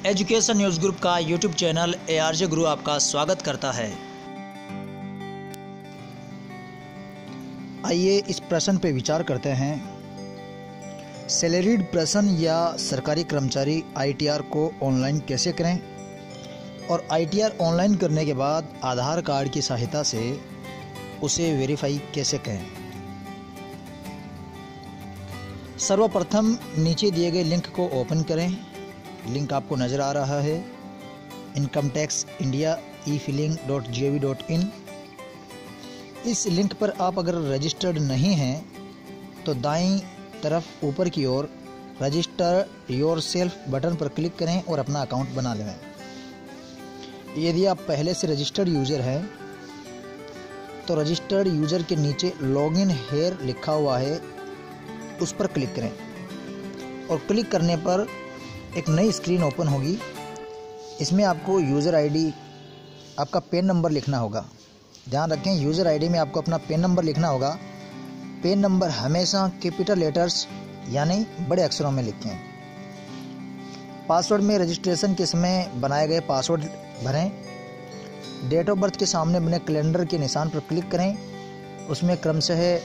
Education news group का YouTube channel ARJ गुरु आपका स्वागत करता है। आइए इस प्रश्न पे विचार करते हैं। सैलरीड पर्सन या सरकारी कर्मचारी ITR को ऑनलाइन कैसे करें और ITR ऑनलाइन करने के बाद आधार कार्ड की सहायता से उसे वेरीफाई कैसे करें। सर्वप्रथम नीचे दिए गए लिंक को ओपन करें। लिंक आपको नज़र आ रहा है इनकम टैक्स इंडिया e-filing.gov.in। इस लिंक पर आप अगर रजिस्टर्ड नहीं हैं तो दाईं तरफ ऊपर की ओर रजिस्टर योरसेल्फ बटन पर क्लिक करें और अपना अकाउंट बना लें। यदि आप पहले से रजिस्टर्ड यूज़र हैं तो रजिस्टर्ड यूज़र के नीचे लॉगिन हेयर लिखा हुआ है, उस पर क्लिक करें और क्लिक करने पर एक नई स्क्रीन ओपन होगी। इसमें आपको यूज़र आईडी, आपका पैन नंबर लिखना होगा। ध्यान रखें, यूज़र आईडी में आपको अपना पैन नंबर लिखना होगा। पैन नंबर हमेशा कैपिटल लेटर्स यानी बड़े अक्षरों में लिखें। पासवर्ड में रजिस्ट्रेशन के समय बनाए गए पासवर्ड भरें। डेट ऑफ बर्थ के सामने बने कैलेंडर के निशान पर क्लिक करें। उसमें क्रमशः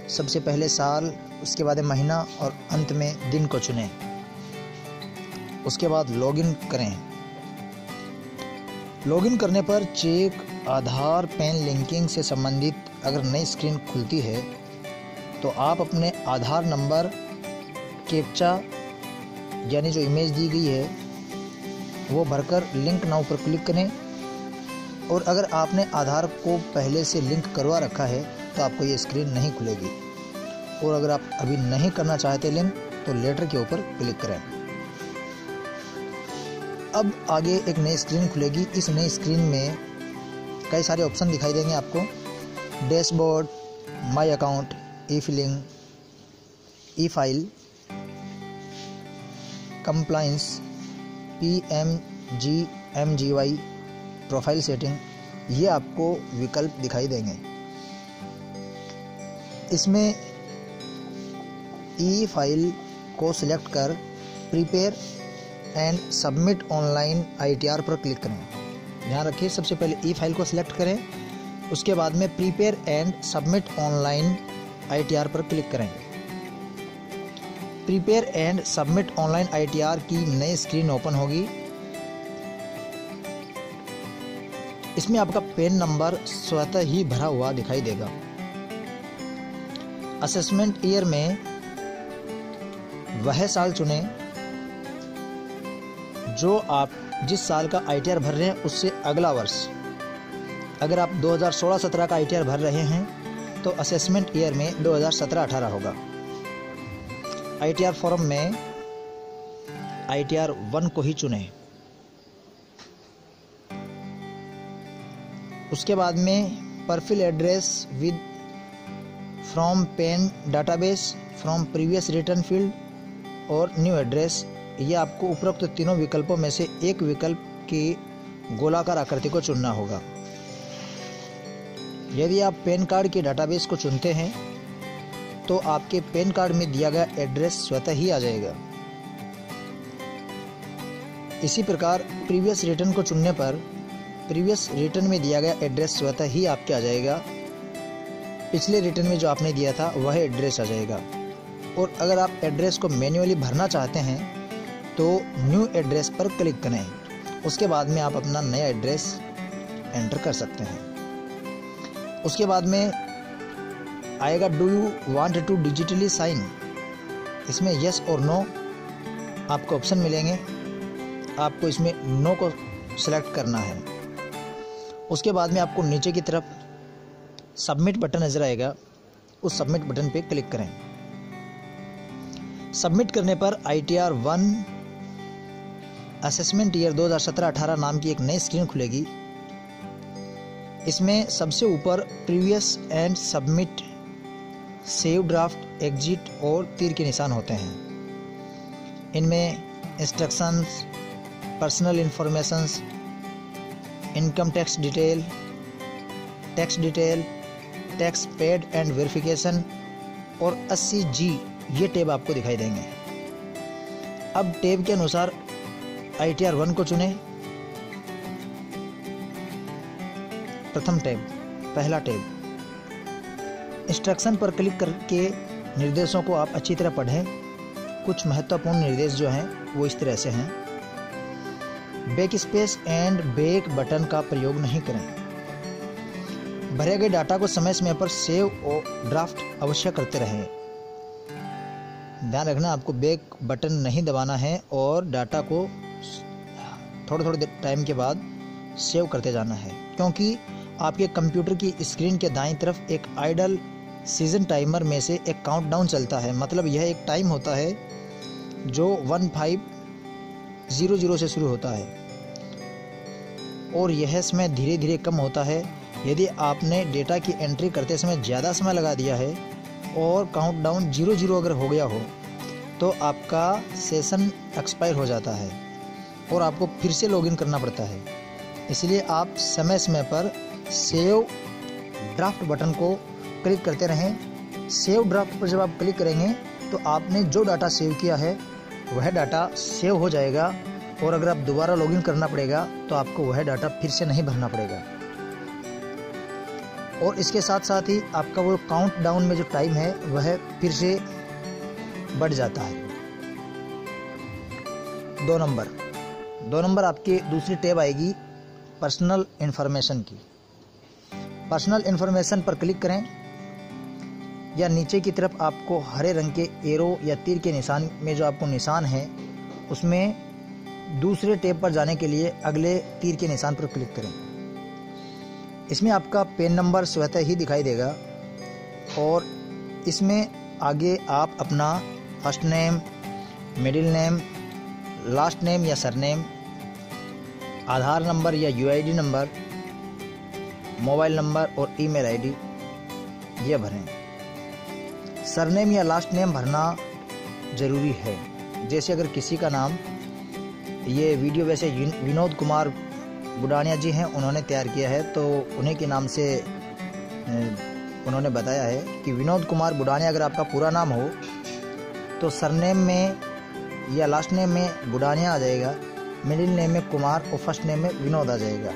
सबसे पहले साल, उसके बाद महीना और अंत में दिन को चुनें। उसके बाद लॉगिन करें। लॉगिन करने पर चेक, आधार, पैन लिंकिंग से संबंधित अगर नई स्क्रीन खुलती है तो आप अपने आधार नंबर, कैप्चा यानी जो इमेज दी गई है वो भरकर लिंक नाउ पर क्लिक करें। और अगर आपने आधार को पहले से लिंक करवा रखा है तो आपको ये स्क्रीन नहीं खुलेगी। और अगर आप अभी नहीं करना चाहते लिंक तो लेटर के ऊपर क्लिक करें। अब आगे एक नई स्क्रीन खुलेगी। इस नई स्क्रीन में कई सारे ऑप्शन दिखाई देंगे आपको। Dashboard, my account, e filing, e file, compliance, PMGMGY, profile setting, ये आपको विकल्प दिखाई देंगे। इसमें ई-फाइल को सिलेक्ट कर prepare and submit online ITR पर क्लिक करें। ध्यान रखिए, सबसे पहले ई-फाइल को सिलेक्ट करें, उसके बाद में prepare and submit online ITR पर क्लिक करें। Prepare and submit online ITR की नई स्क्रीन ओपन होगी। इसमें आपका पैन नंबर स्वतः ही भरा हुआ दिखाई देगा। असेसमेंट ईयर में वह साल चुनें जो आप जिस साल का ITR भर रहे हैं उससे अगला वर्ष। अगर आप 2016-17 का ITR भर रहे हैं तो असेसमेंट ईयर में 2017-18 होगा। ITR फॉर्म में ITR 1 को ही चुनें। उसके बाद में profile address with from PAN database, from previous return field और न्यू एड्रेस, ये आपको उपरोक्त तीनों विकल्पों में से एक विकल्प की गोलाकार आकृति को चुनना होगा। यदि आप पैन कार्ड के डाटाबेस को चुनते हैं तो आपके पैन कार्ड में दिया गया एड्रेस स्वतः ही आ जाएगा। इसी प्रकार प्रीवियस रिटर्न को चुनने पर प्रीवियस रिटर्न में दिया गया एड्रेस स्वतः ही आपके आ जाएगा। पिछले रिटर्न में जो आपने दिया था वह एड्रेस आ जाएगा। और अगर आप एड्रेस को मैन्युअली भरना चाहते हैं तो न्यू एड्रेस पर क्लिक करें। उसके बाद में आप अपना नया एड्रेस एंटर कर सकते हैं। उसके बाद में आएगा do you want to digitally sign. इसमें यस और नो आपको ऑप्शन मिलेंगे। आपको इसमें नो को सिलेक्ट करना है। उसके बाद में आपको नीचे की तरफ सबमिट बटन नजर आएगा, उस सबमिट बटन पे क्लिक करें। सबमिट करने पर ITR 1 असेसमेंट ईयर 2017-18 नाम की एक नई स्क्रीन खुलेगी। इसमें सबसे ऊपर previous and submit, save draft, exit और तीर के निशान होते हैं। इनमें instructions, personal informations, income tax detail, tax paid and verification और 80G ये टैब आपको दिखाई देंगे। अब टैब के अनुसार ITR 1 को चुनें। प्रथम टैब, पहला टैब। इंस्ट्रक्शन पर क्लिक करके निर्देशों को आप अच्छी तरह पढ़ें। कुछ महत्वपूर्ण निर्देश जो हैं वो इस तरह से हैं। Back space and back button का प्रयोग नहीं करें। भरे गए डाटा को समय समय पर सेव और ड्राफ्ट अवश्य करते रहें। ध्यान रखना, आपको बैक बटन नहीं दबाना है और डाटा को थोड़े टाइम के बाद सेव करते जाना है, क्योंकि आपके कंप्यूटर की स्क्रीन के दाईं तरफ एक आइडल सीजन टाइमर में से एक काउंटडाउन चलता है। मतलब यह एक टाइम होता है जो 1500 से शुरू होता है और यह समय धीरे धीरे कम होता है। यदि आपने डेटा की एंट्री करते समय ज़्यादा समय लगा दिया है और काउंटडाउन 00 अगर हो गया हो तो आपका सेशन एक्सपायर हो जाता है और आपको फिर से लॉगिन करना पड़ता है। इसलिए आप समय समय पर सेव ड्राफ्ट बटन को क्लिक करते रहें। सेव ड्राफ्ट पर जब आप क्लिक करेंगे तो आपने जो डाटा सेव किया है वह डाटा सेव हो जाएगा और अगर आप दोबारा लॉगिन करना पड़ेगा तो आपको वह डाटा फिर से नहीं भरना पड़ेगा। और इसके साथ साथ ही आपका वो काउंटडाउन में जो टाइम है वह फिर से बढ़ जाता है। 2 नंबर आपकी दूसरी टैब आएगी पर्सनल इन्फॉर्मेशन की। पर्सनल इन्फॉर्मेशन पर क्लिक करें या नीचे की तरफ आपको हरे रंग के एरो या तीर के निशान में जो आपको निशान है उसमें दूसरे टैब पर जाने के लिए अगले तीर के निशान पर क्लिक करें। इसमें आपका पेन नंबर स्वतः ही दिखाई देगा और इसमें आगे आप अपना first name, middle name, last name या सरनेम, आधार नंबर या UID नंबर, मोबाइल नंबर और ईमेल ID यह भरें। सरनेम या लास्ट नेम भरना ज़रूरी है। जैसे अगर किसी का नाम, ये वीडियो वैसे विनोद कुमार बुडानिया जी हैं, उन्होंने तैयार किया है तो उन्हीं के नाम से उन्होंने बताया है कि विनोद कुमार बुडानिया अगर आपका पूरा नाम हो तो सरनेम में या लास्ट नेम में बुडानिया आ जाएगा, मिडिल नेम में कुमार और फर्स्ट नेम में विनोद आ जाएगा।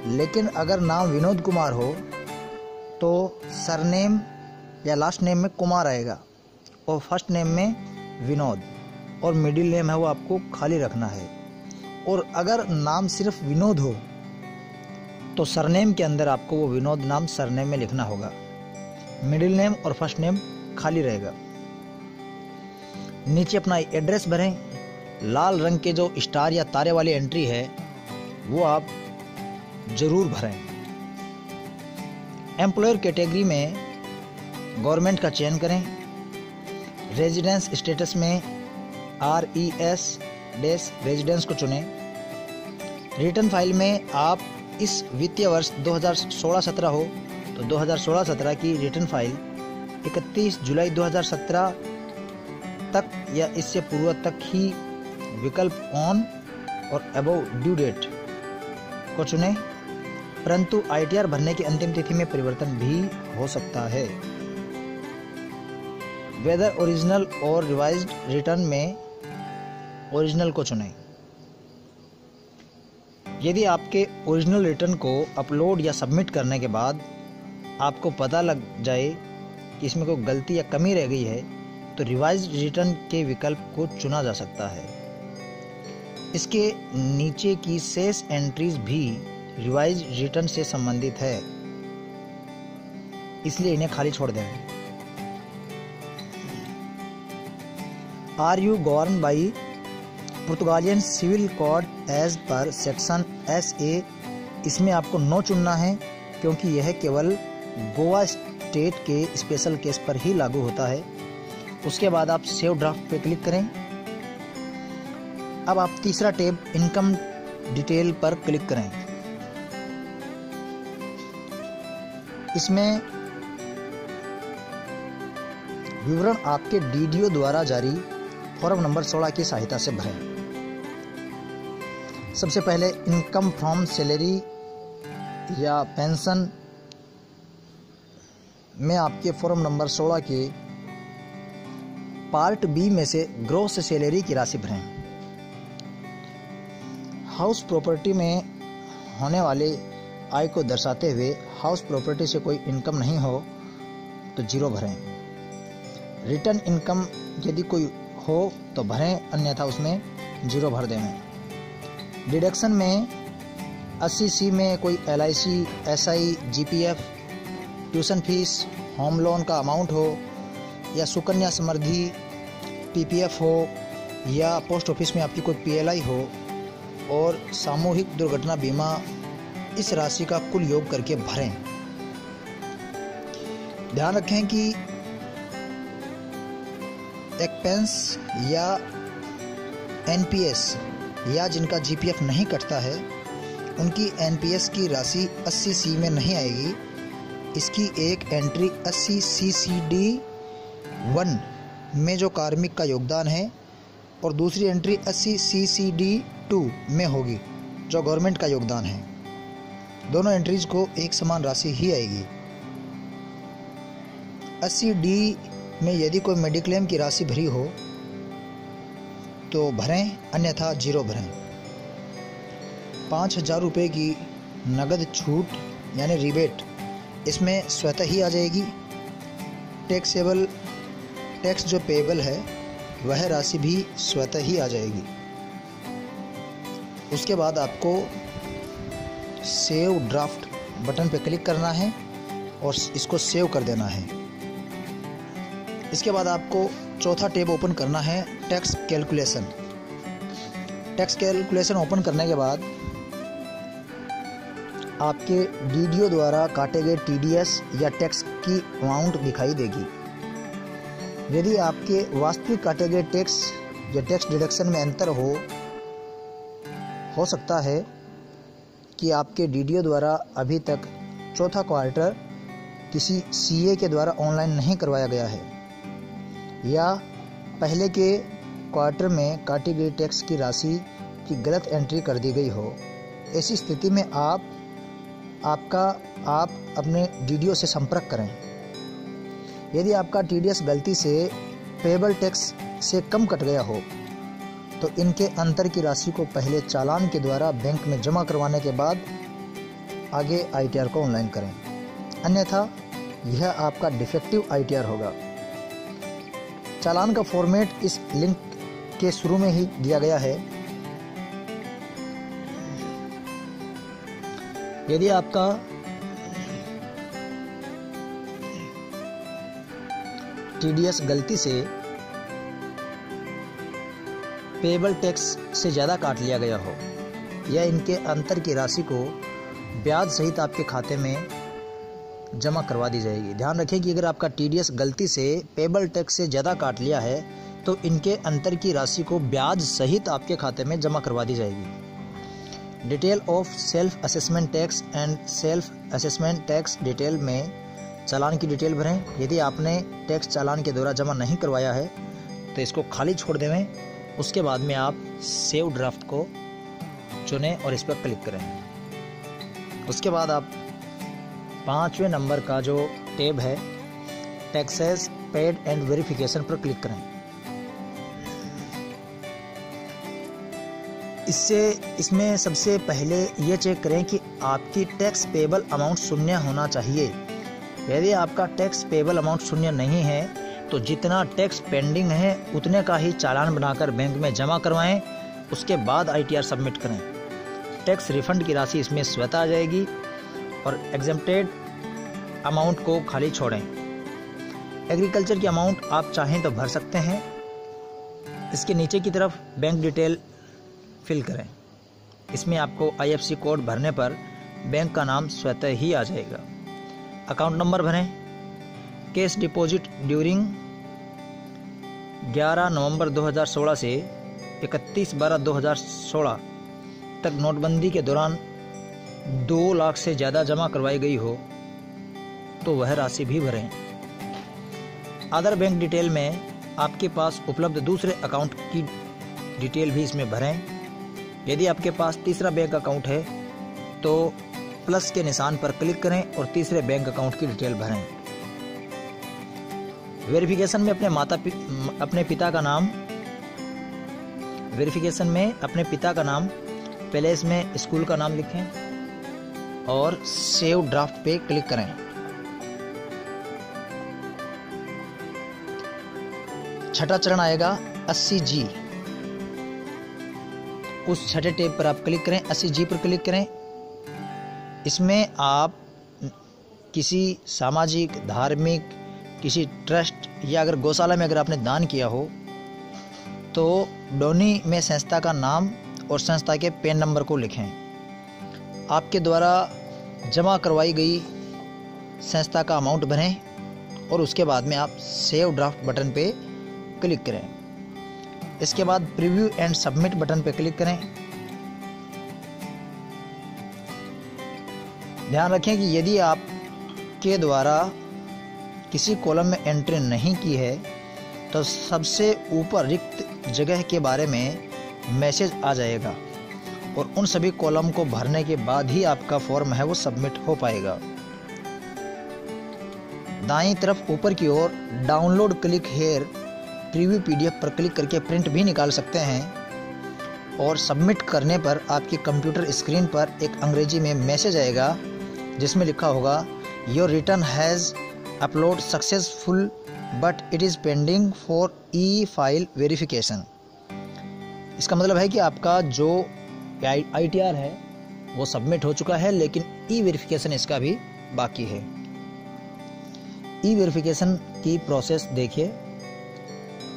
लेकिन अगर नाम विनोद कुमार हो तो सरनेम या लास्ट नेम में कुमार आएगा और फर्स्ट नेम में विनोद और मिडिल नेम है वो आपको खाली रखना है। और अगर नाम सिर्फ विनोद हो तो सरनेम के अंदर आपको वो विनोद नाम सरनेम में लिखना होगा, मिडिल नेम और फर्स्ट नेम खाली रहेगा। नीचे अपना एड्रेस भरें। लाल रंग के जो स्टार या तारे वाली एंट्री है वो आप जरूर भरें। एम्प्लॉयर कैटेगरी में गवर्नमेंट का चयन करें। रेजिडेंस स्टेटस में RES रेजिडेंस को चुनें। रिटर्न फाइल में आप इस वित्तीय वर्ष 2016-17 हो तो 2016-17 की रिटर्न फाइल 31 जुलाई 2017 तक या इससे पूर्व तक ही विकल्प ऑन और अबव ड्यू डेट को चुनें। परंतु ITR भरने की अंतिम तिथि में परिवर्तन भी हो सकता है। वेदर ओरिजिनल और रिवाइज्ड रिटर्न में ओरिजिनल को चुनें। यदि आपके ओरिजिनल रिटर्न को अपलोड या सबमिट करने के बाद आपको पता लग जाए कि इसमें कोई गलती या कमी रह गई है तो रिवाइज्ड रिटर्न के विकल्प को चुना जा सकता है। इसके नीचे की शेष एंट्रीज भी रिवाइज्ड रिटर्न से संबंधित है, इसलिए इन्हें खाली छोड़ दें। Are you govern by Portuguese civil code as per section SA, इसमें आपको नो चुनना है क्योंकि यह केवल गोवा स्टेट के स्पेशल केस पर ही लागू होता है। उसके बाद आप सेव ड्राफ्ट पे क्लिक करें। अब आप तीसरा टैब इनकम डिटेल पर क्लिक करें। इसमें विवरण आपके DDO द्वारा जारी फॉर्म नंबर 16 की सहायता से भरें। सबसे पहले इनकम फ्रॉम सैलरी या पेंशन में आपके फॉर्म नंबर 16 के पार्ट B में से ग्रॉस सैलरी की राशि भरें। हाउस प्रॉपर्टी में होने वाले आय को दर्शाते हुए हाउस प्रॉपर्टी से कोई इनकम नहीं हो तो 0 भरें। रिटर्न इनकम यदि कोई हो तो भरें, अन्यथा उसमें 0 भर दें। डिडक्शन में 80C में कोई LIC, SI, GPF, tuition fees, home loan का अमाउंट हो या सुकन्या समृद्धि PPF हो या पोस्ट ऑफिस में आपकी कोई PLI हो और सामूहिक दुर्घटना बीमा, इस राशि का कुल योग करके भरें। ध्यान रखें कि एक्सपेंस या NPS या जिनका GPF नहीं कटता है उनकी NPS की राशि 80C में नहीं आएगी। इसकी एक एंट्री 80CCD 1 में जो कार्मिक का योगदान है और दूसरी एंट्री 80CCD 2 में होगी जो गवर्नमेंट का योगदान है। दोनों एंट्रीज को एक समान राशि ही आएगी। 80D में यदि कोई मेडिक्लेम की राशि भरी हो तो भरें, अन्यथा 0 भरें। 5000 रुपये की नगद छूट यानी रिबेट इसमें स्वतः ही आ जाएगी। टैक्स जो पेएबल है वह राशि भी स्वतः ही आ जाएगी। उसके बाद आपको सेव ड्राफ्ट बटन पर क्लिक करना है और इसको सेव कर देना है। इसके बाद आपको चौथा टैब ओपन करना है, tax calculation. Tax calculation open करने के बाद आपके DDO द्वारा काटे गए TDS या टैक्स की अमाउंट दिखाई देगी। यदि आपके वास्तविक काटे गए टैक्स या टैक्स डिडक्शन में अंतर हो सकता है कि आपके DDO द्वारा अभी तक चौथा क्वार्टर किसी CA के द्वारा ऑनलाइन नहीं करवाया गया है या पहले के क्वार्टर में काटी गई टैक्स की राशि की गलत एंट्री कर दी गई हो। ऐसी स्थिति में आप अपने DDO से संपर्क करें। यदि आपका TDS गलती से पेएबल टैक्स से कम कट गया हो तो इनके अंतर की राशि को पहले चालान के द्वारा बैंक में जमा करवाने के बाद आगे ITR को ऑनलाइन करें, अन्यथा यह आपका डिफेक्टिव ITR होगा। चालान का फॉर्मेट इस लिंक के शुरू में ही दिया गया है। यदि आपका TDS गलती से पेएबल टैक्स से ज़्यादा काट लिया गया हो या इनके अंतर की राशि को ब्याज सहित आपके खाते में जमा करवा दी जाएगी। ध्यान रखें कि अगर आपका TDS गलती से पेएबल टैक्स से ज़्यादा काट लिया है तो इनके अंतर की राशि को ब्याज सहित आपके खाते में जमा करवा दी जाएगी। Detail of self assessment tax and self assessment tax detail में चालान की डिटेल भरें। यदि आपने टैक्स चालान के द्वारा जमा नहीं करवाया है तो इसको खाली छोड़ देवें। उसके बाद में आप सेव ड्राफ्ट को चुनें और इस पर क्लिक करें। उसके बाद आप 5वें नंबर का जो टैब है टैक्सेस पेड एंड वेरिफिकेशन पर क्लिक करें। इसमें सबसे पहले ये चेक करें कि आपकी टैक्स पेएबल अमाउंट 0 होना चाहिए। यदि आपका टैक्स पेएबल अमाउंट 0 नहीं है तो जितना टैक्स पेंडिंग है उतने का ही चालान बनाकर बैंक में जमा करवाएं, उसके बाद ITR सबमिट करें। टैक्स रिफंड की राशि इसमें स्वतः आ जाएगी और एग्जेम्प्टेड अमाउंट को खाली छोड़ें। एग्रीकल्चर की अमाउंट आप चाहें तो भर सकते हैं। इसके नीचे की तरफ बैंक डिटेल फिल करें। इसमें आपको IFSC कोड भरने पर बैंक का नाम स्वतः ही आ जाएगा। अकाउंट नंबर भरें। कैश डिपॉजिट ड्यूरिंग 11 नवंबर 2016 से 31/12/2016 तक नोटबंदी के दौरान 2 लाख से ज़्यादा जमा करवाई गई हो तो वह राशि भी भरें। अदर बैंक डिटेल में आपके पास उपलब्ध दूसरे अकाउंट की डिटेल भी इसमें भरें। यदि आपके पास तीसरा बैंक अकाउंट है तो प्लस के निशान पर क्लिक करें और तीसरे बैंक अकाउंट की डिटेल भरें। वेरिफिकेशन में अपने पिता का नाम पहले इसमें स्कूल का नाम लिखें और सेव ड्राफ्ट पे क्लिक करें। छठा चरण आएगा 80G। उस छठे टैब पर आप क्लिक करें, 80G पर क्लिक करें। इसमें आप किसी सामाजिक, धार्मिक, किसी ट्रस्ट या अगर गौशाला में अगर आपने दान किया हो तो डोनी में संस्था का नाम और संस्था के पैन नंबर को लिखें। आपके द्वारा जमा करवाई गई संस्था का अमाउंट भरें और उसके बाद में आप सेव ड्राफ्ट बटन पे क्लिक करें। इसके बाद प्रीव्यू एंड सबमिट बटन पे क्लिक करें। ध्यान रखें कि यदि आप के द्वारा किसी कॉलम में एंट्री नहीं की है तो सबसे ऊपर रिक्त जगह के बारे में मैसेज आ जाएगा और उन सभी कॉलम को भरने के बाद ही आपका फॉर्म है वो सबमिट हो पाएगा। दाईं तरफ ऊपर की ओर download click here preview PDF पर क्लिक करके प्रिंट भी निकाल सकते हैं और सबमिट करने पर आपकी कंप्यूटर स्क्रीन पर एक अंग्रेजी में मैसेज आएगा जिसमें लिखा होगा your return has upload successful but it is pending for e file verification. इसका मतलब है कि आपका जो ITR है वो सबमिट हो चुका है, लेकिन ई-वेरिफिकेशन इसका भी बाकी है। ई-वेरिफिकेशन की प्रोसेस देखिए,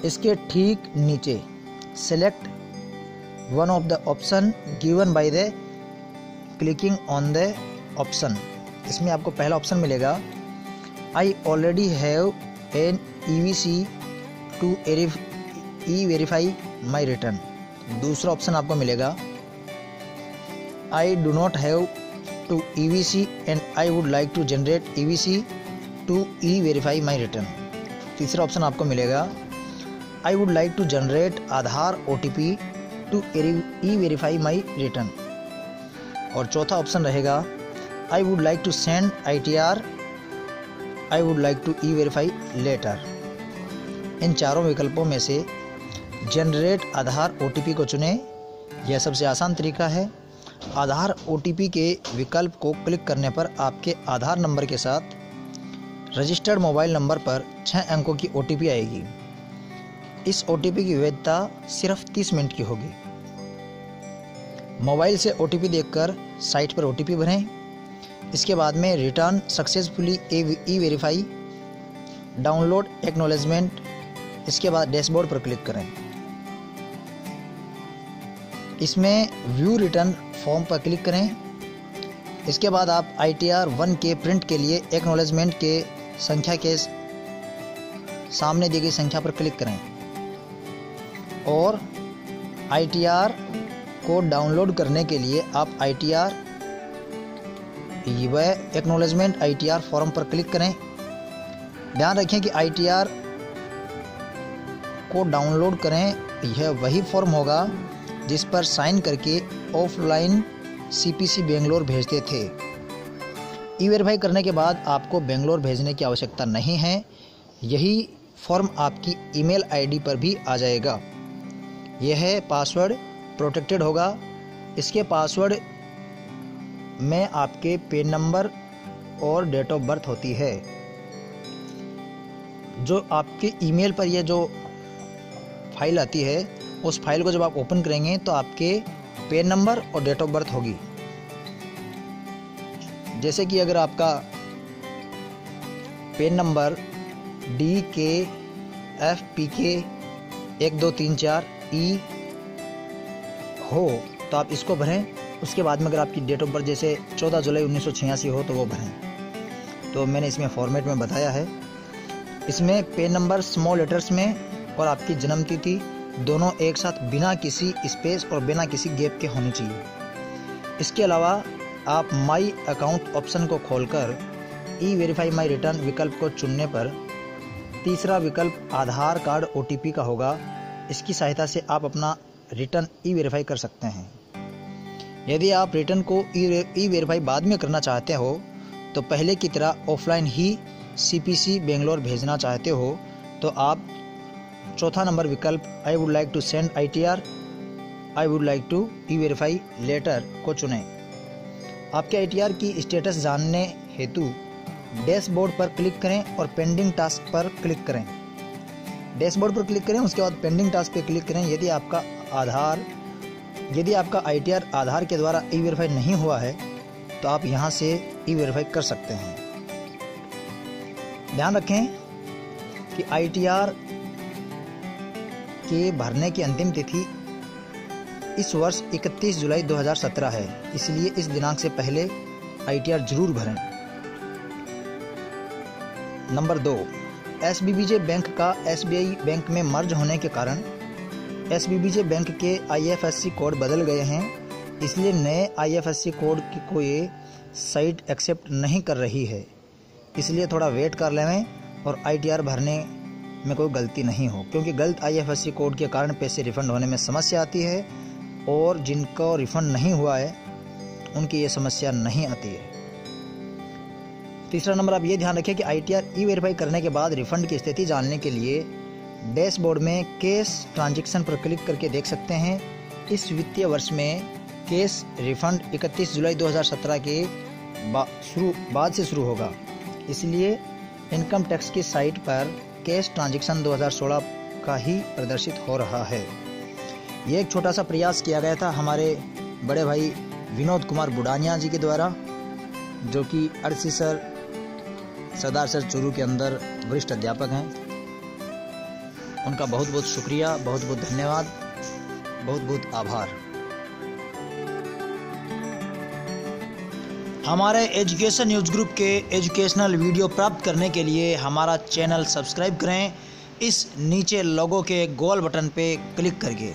इसके ठीक नीचे select one of the option given by the clicking on the option. इसमें आपको पहला ऑप्शन मिलेगा I already have an EVC to e verify my return. दूसरा ऑप्शन आपको मिलेगा I do not have to EVC and I would like to generate EVC to e verify my return. तीसरा option आपको मिलेगा I would like to generate Aadhaar OTP to e verify my return. और चौथा option रहेगा आई would like to send ITR, I would like to e verify letter. इन चारों विकल्पों में से जनरेट आधार OTP को चुनें। यह सबसे आसान तरीका है। आधार OTP के विकल्प को क्लिक करने पर आपके आधार नंबर के साथ रजिस्टर्ड मोबाइल नंबर पर 6 अंकों की OTP आएगी। इस OTP की वैधता सिर्फ 30 मिनट की होगी। मोबाइल से OTP देखकर साइट पर OTP भरें। इसके बाद में रिटर्न सक्सेसफुली ई-वेरीफाई, डाउनलोड एक्नॉलेजमेंट, इसके बाद डैशबोर्ड पर क्लिक करें। इसमें व्यू रिटर्न फॉर्म पर क्लिक करें। इसके बाद आप ITR 1 के प्रिंट के लिए एक्नॉलेजमेंट के संख्या के सामने दी गई संख्या पर क्लिक करें और ITR को डाउनलोड करने के लिए आप ITR व एक्नॉलेजमेंट ITR फॉर्म पर क्लिक करें। ध्यान रखें कि ITR को डाउनलोड करें, यह वही फॉर्म होगा जिस पर साइन करके ऑफलाइन CPC बेंगलोर भेजते थे। ई-वेरीफाई करने के बाद आपको बेंगलोर भेजने की आवश्यकता नहीं है। यही फॉर्म आपकी ईमेल ID पर भी आ जाएगा। यह पासवर्ड प्रोटेक्टेड होगा। इसके पासवर्ड में आपके पैन नंबर और डेट ऑफ बर्थ होती है। जो आपके ईमेल पर यह जो फाइल आती है उस फाइल को जब आप ओपन करेंगे तो आपके पैन नंबर और डेट ऑफ बर्थ होगी। जैसे कि अगर आपका पैन नंबर DKFPK 1234E हो तो आप इसको भरें। उसके बाद में अगर आपकी डेट ऑफ बर्थ जैसे 14 जुलाई 1986 हो तो वो भरें। तो मैंने इसमें फॉर्मेट में बताया है। इसमें पैन नंबर स्मॉल लेटर्स में और आपकी जन्म तिथि दोनों एक साथ बिना किसी स्पेस और बिना किसी गैप के होनी चाहिए। इसके अलावा आप माई अकाउंट ऑप्शन को खोलकर ई-वेरीफाई माई रिटर्न विकल्प को चुनने पर तीसरा विकल्प आधार कार्ड OTP का होगा। इसकी सहायता से आप अपना रिटर्न ई-वेरीफाई कर सकते हैं। यदि आप रिटर्न को ई-वेरीफाई बाद में करना चाहते हो तो पहले की तरह ऑफलाइन ही CPC बेंगलोर भेजना चाहते हो तो आप चौथा नंबर विकल्प I would like to send ITR I would like to e verify letter को चुनें। आपके ITR की स्टेटस जानने हेतु डैशबोर्ड पर क्लिक करें और पेंडिंग टास्क पर क्लिक करें। डैशबोर्ड पर क्लिक करें, उसके बाद पेंडिंग टास्क पर क्लिक करें। यदि आपका ITR आधार के द्वारा ई वेरीफाई नहीं हुआ है तो आप यहां से ई वेरीफाई कर सकते हैं। ध्यान रखें कि ITR के भरने की अंतिम तिथि इस वर्ष 31 जुलाई 2017 है, इसलिए इस दिनांक से पहले ITR जरूर भरें। नंबर 2, SBBJ बैंक का SBI बैंक में मर्ज होने के कारण SBBJ बैंक के IFSC कोड बदल गए हैं, इसलिए नए IFSC कोड को ये साइट एक्सेप्ट नहीं कर रही है। इसलिए थोड़ा वेट कर लें और ITR भरने में कोई गलती नहीं हो, क्योंकि गलत IFSC कोड के कारण पैसे रिफंड होने में समस्या आती है और जिनको रिफंड नहीं हुआ है उनकी ये समस्या नहीं आती है। तीसरा नंबर, आप ये ध्यान रखें कि ITR ई वेरीफाई करने के बाद रिफंड की स्थिति जानने के लिए डैशबोर्ड में कैश ट्रांजैक्शन पर क्लिक करके देख सकते हैं। इस वित्तीय वर्ष में कैश रिफंड 31 जुलाई 2017 के बाद से शुरू होगा, इसलिए इनकम टैक्स की साइट पर कैश ट्रांजैक्शन 2016 का ही प्रदर्शित हो रहा है। ये एक छोटा सा प्रयास किया गया था हमारे बड़े भाई विनोद कुमार बुडानिया जी के द्वारा, जो कि अड़सी सरदार सर चूरू के अंदर वरिष्ठ अध्यापक हैं। उनका बहुत बहुत शुक्रिया, बहुत बहुत धन्यवाद, बहुत बहुत आभार। हमारे एजुकेशन न्यूज़ ग्रुप के एजुकेशनल वीडियो प्राप्त करने के लिए हमारा चैनल सब्सक्राइब करें इस नीचे लोगो के गोल बटन पे क्लिक करके।